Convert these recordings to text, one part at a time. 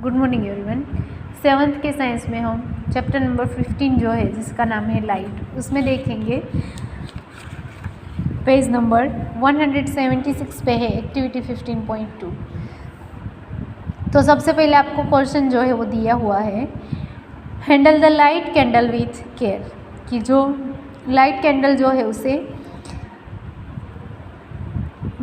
Good morning everyone. 7th के science में हम चैप्टर नंबर 15 जो है जिसका नाम है लाइट, उसमें देखेंगे पेज नंबर 176 पे है एक्टिविटी 15.2। तो सबसे पहले आपको क्वेश्चन जो है वो दिया हुआ है, handle the light candle with care, कि जो लाइट कैंडल जो है उसे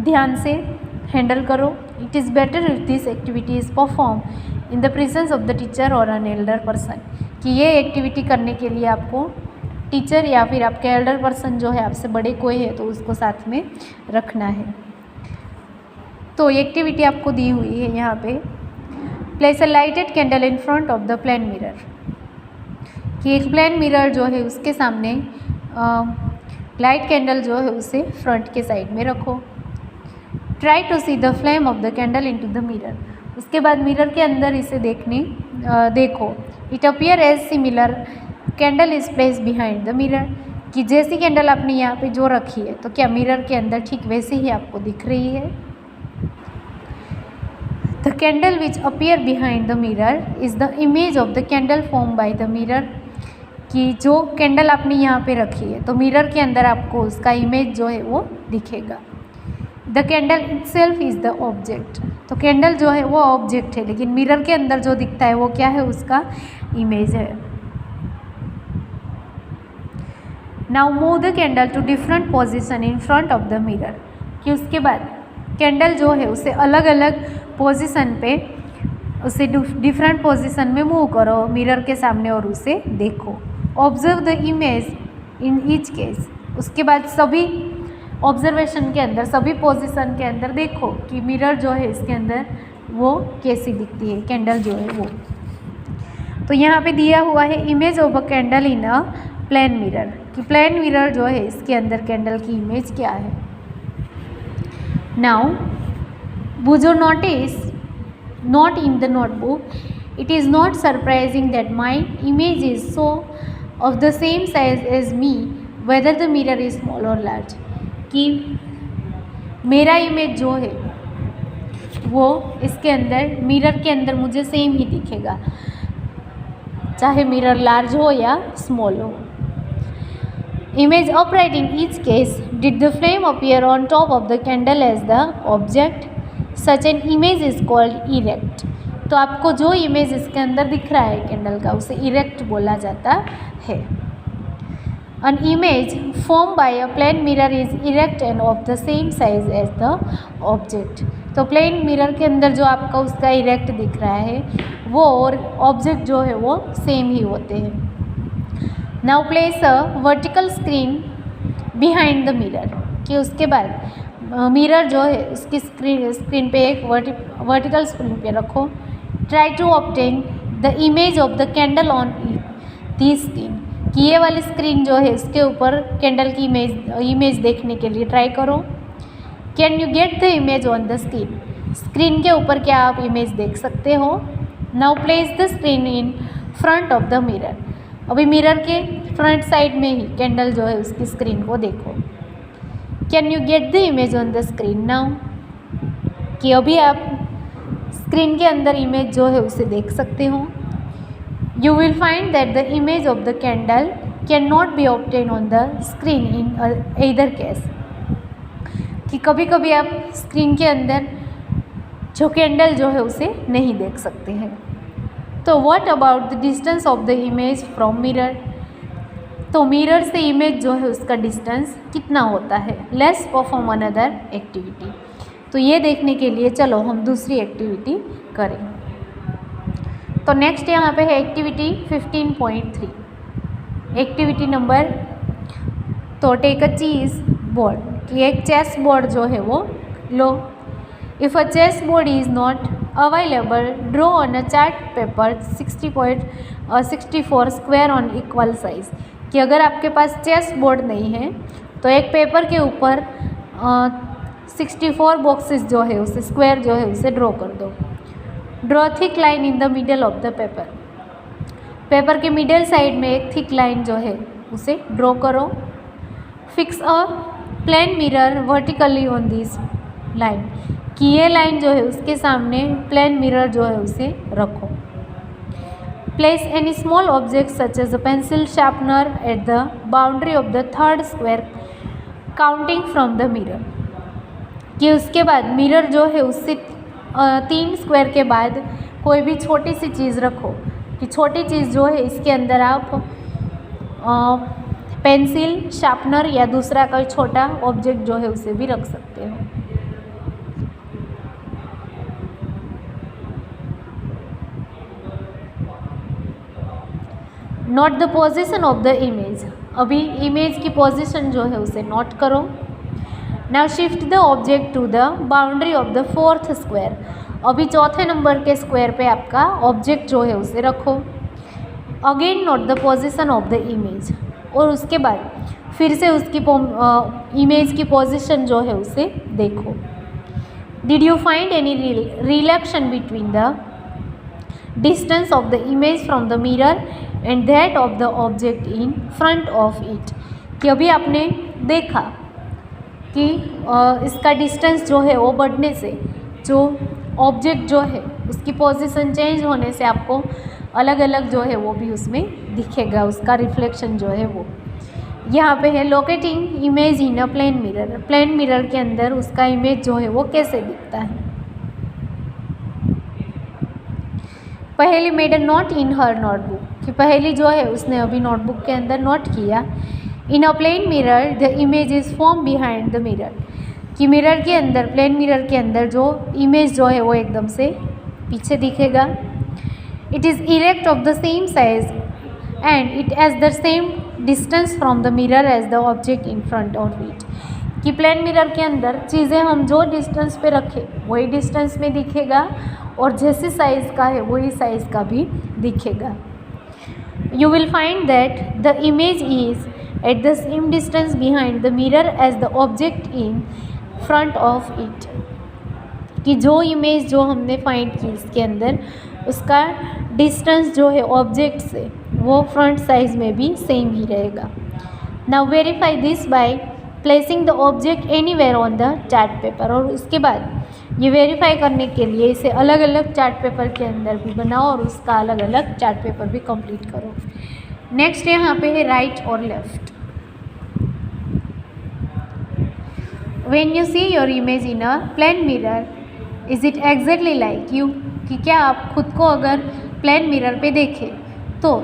ध्यान से हैंडल करो। It is better if this activity is perform in the presence of the teacher और एन एल्डर पर्सन, कि ये एक्टिविटी करने के लिए आपको टीचर या फिर आपके एल्डर पर्सन जो है, आपसे बड़े कोई है तो उसको साथ में रखना है। तो ये एक्टिविटी आपको दी हुई है यहाँ पे, place a lighted candle in front of the plane mirror, कि एक प्लेन मिरर जो है उसके सामने लाइट कैंडल जो है उसे फ्रंट के साइड में रखो। Try to see the flame of the candle in to the mirror, उसके बाद मिरर के अंदर इसे देखो। It appear as similar candle is place behind the mirror, कि जैसी कैंडल आपने यहाँ पे जो रखी है तो क्या मिरर के अंदर ठीक वैसे ही आपको दिख रही है। The candle which appear behind the mirror is the image of the candle form by the mirror, कि जो कैंडल आपने यहाँ पे रखी है तो मिरर के अंदर आपको उसका इमेज जो है वो दिखेगा। The candle itself is the object, तो कैंडल जो है वो ऑब्जेक्ट है, लेकिन मिरर के अंदर जो दिखता है वो क्या है, उसका इमेज है। Now move the candle to different position in front of the mirror, कि उसके बाद कैंडल जो है उसे अलग अलग पोजिशन पे, उसे डिफरेंट पोजिशन में मूव करो मिरर के सामने और उसे देखो। Observe the image in each case, उसके बाद सभी ऑब्जर्वेशन के अंदर, सभी पोजीशन के अंदर देखो कि मिरर जो है इसके अंदर वो कैसी दिखती है, कैंडल जो है वो। तो यहाँ पे दिया हुआ है image of a candle in a plane mirror, कि प्लेन मिरर जो है इसके अंदर कैंडल की इमेज क्या है। नाउ बुझो notice note in the notebook, it is not surprising that my image is so of the same size as me whether the mirror is small और लार्ज, कि मेरा इमेज जो है वो इसके अंदर मिरर के अंदर मुझे सेम ही दिखेगा, चाहे मिरर लार्ज हो या स्मॉल हो। Image upright in each case, did the flame appear on top of the candle as the object, such an image is called erect, तो आपको जो इमेज इसके अंदर दिख रहा है कैंडल का उसे इरेक्ट बोला जाता है। An image formed by a plane mirror is erect and of the same size as the object, तो प्लेन मिरर के अंदर जो आपका उसका इरेक्ट दिख रहा है वो और ऑब्जेक्ट जो है वो सेम ही होते हैं। Now place a vertical screen behind the mirror, कि उसके बाद मिरर जो है उसकी स्क्रीन पे एक वर्टिकल स्क्रीन पे रखो। Try to obtain the image of the candle on the screen, कि ये वाली स्क्रीन जो है इसके ऊपर कैंडल की इमेज देखने के लिए ट्राई करो। Can you get the image on the screen, screen के ऊपर क्या आप इमेज देख सकते हो। Now place the screen in front of the mirror, अभी मिरर के फ्रंट साइड में ही कैंडल जो है उसकी स्क्रीन को देखो। Can you get the image on the screen now, कि अभी आप स्क्रीन के अंदर इमेज जो है उसे देख सकते हो। You will find that the image of the candle cannot be obtained on the screen in either case, कि कभी कभी आप स्क्रीन के अंदर जो कैंडल जो है उसे नहीं देख सकते हैं। तो what about the distance of the image from mirror, तो मिरर से इमेज जो है उसका डिस्टेंस कितना होता है। Let's perform another activity, तो ये देखने के लिए चलो हम दूसरी एक्टिविटी करें। तो नेक्स्ट यहाँ पे है एक्टिविटी 15.3, एक्टिविटी नंबर, तो टेक अ चेस बोर्ड, कि एक चेस बोर्ड जो है वो लो। If a chess board is not available, draw on a chart paper 60.64 square on equal size, कि अगर आपके पास चेस बोर्ड नहीं है तो एक पेपर के ऊपर 64 बॉक्सेस जो है उसे स्क्वायर जो है उसे ड्रॉ कर दो। Draw thick line in the middle of the paper, paper के मिडल साइड में एक थिक लाइन जो है उसे ड्रॉ करो। Fix a plane mirror vertically on this line, कि ये लाइन जो है उसके सामने प्लेन मिरर जो है उसे रखो। Place any small object such as a pencil sharpener at the boundary of the third square counting from the mirror, कि उसके बाद मिरर जो है उससे 3 स्क्वायर के बाद कोई भी छोटी सी चीज़ रखो, कि छोटी चीज़ जो है इसके अंदर आप पेंसिल, शार्पनर या दूसरा कोई छोटा ऑब्जेक्ट जो है उसे भी रख सकते हो। Note the position of the image, अभी इमेज की पोजीशन जो है उसे नोट करो। Now shift the object to the boundary of the fourth square, अभी चौथे नंबर के स्क्वायर पे आपका ऑब्जेक्ट जो है उसे रखो। Again note the position of the image, और उसके बाद फिर से उसकी इमेज की पोजीशन जो है उसे देखो। Did you find any relation between the distance of the image from the mirror and that of the object in front of it, कि अभी आपने देखा कि इसका डिस्टेंस जो है वो बढ़ने से जो ऑब्जेक्ट जो है उसकी पोजीशन चेंज होने से आपको अलग अलग जो है वो भी उसमें दिखेगा, उसका रिफ्लेक्शन जो है वो। यहाँ पे है locating image in a plane mirror, plane mirror के अंदर उसका इमेज जो है वो कैसे दिखता है। पहली made a note in her notebook, कि पहली जो है उसने अभी नोटबुक के अंदर नोट किया। In a plane mirror the image is form behind the mirror, कि मिरर के अंदर, प्लेन मिरर के अंदर जो इमेज जो है वो एकदम से पीछे दिखेगा। It is erect of the same size and it as the same distance from the mirror as the object in front of it, कि प्लेन मिरर के अंदर चीज़ें हम जो डिस्टेंस पे रखें वही डिस्टेंस में दिखेगा, और जैसे साइज़ का है वही साइज़ का भी दिखेगा। You will find that the image is at the same distance behind the mirror as the object in front of it, कि जो इमेज जो हमने फाइंड की इसके अंदर उसका डिस्टेंस जो है ऑब्जेक्ट से वो फ्रंट साइज में भी सेम ही रहेगा। Now verify this by placing the object anywhere on the chart paper, और उसके बाद ये वेरीफाई करने के लिए इसे अलग अलग चार्ट पेपर के अंदर भी बनाओ और उसका अलग अलग चार्ट पेपर भी कंप्लीट करो। नेक्स्ट यहाँ पे है राइट और left. When you see your image in a plane mirror is it exactly like you, कि क्या आप खुद को अगर प्लेन मिरर पे देखें तो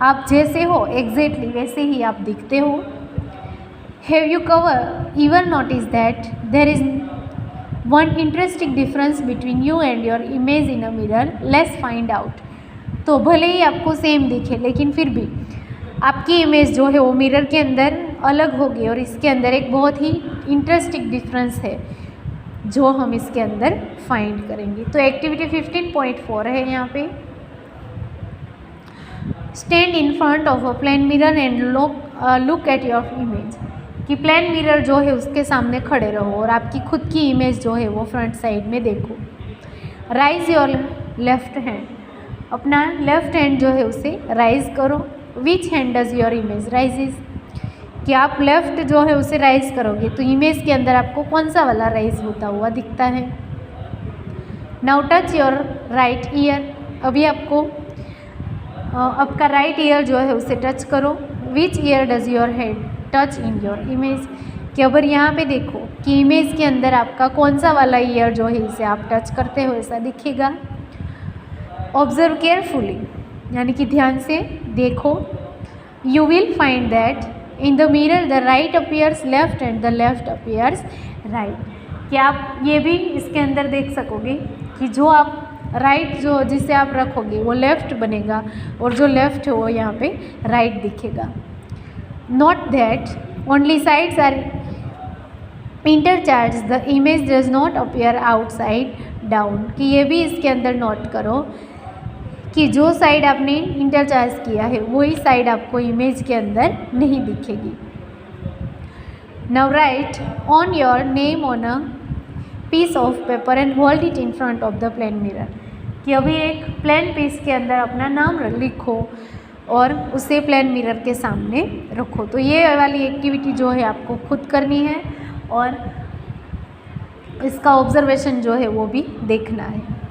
आप जैसे हो एग्जैक्टली वैसे ही आप दिखते हो। Have you even noticed that there is one interesting difference between you and your image in a mirror? Let's find out. तो भले ही आपको सेम दिखे लेकिन फिर भी आपकी इमेज जो है वो मिरर के अंदर अलग होगी, और इसके अंदर एक बहुत ही इंटरेस्टिंग डिफरेंस है जो हम इसके अंदर फाइंड करेंगे। तो एक्टिविटी 15.4 है यहाँ पे। Stand in front of a plane mirror and look at your image, कि प्लेन मिरर जो है उसके सामने खड़े रहो और आपकी खुद की इमेज जो है वो फ्रंट साइड में देखो। राइज योर लेफ्ट हैंड, अपना लेफ्ट हैंड जो है उसे राइज करो। Which hand does your image raises, कि आप लेफ्ट जो है उसे राइज करोगे तो इमेज के अंदर आपको कौन सा वाला राइज होता हुआ दिखता है। Now touch your right year, अभी आपको आपका राइट ईयर जो है उसे टच करो। Which year does your head touch in your image, कि अगर यहाँ पे देखो कि इमेज के अंदर आपका कौन सा वाला ईयर जो है इसे आप टच करते हो ऐसा दिखेगा। ऑब्जर्व केयरफुली, यानी कि ध्यान से देखो। You will find that in the mirror the right appears left and the left appears right, कि आप ये भी इसके अंदर देख सकोगे कि जो आप राइट जो जिसे आप रखोगे वो लेफ्ट बनेगा और जो लेफ्ट है वो यहाँ पे राइट दिखेगा। Note that only sides are interchange, the image does not appear outside down, कि ये भी इसके अंदर नोट करो कि जो साइड आपने इंटरचार्ज किया है वही साइड आपको इमेज के अंदर नहीं दिखेगी। Now write on your name on a piece of paper and hold it in front of the plane mirror, कि अभी एक प्लेन पीस के अंदर अपना नाम लिखो और उसे प्लेन मिरर के सामने रखो। तो ये वाली एक्टिविटी जो है आपको खुद करनी है और इसका ऑब्जर्वेशन जो है वो भी देखना है।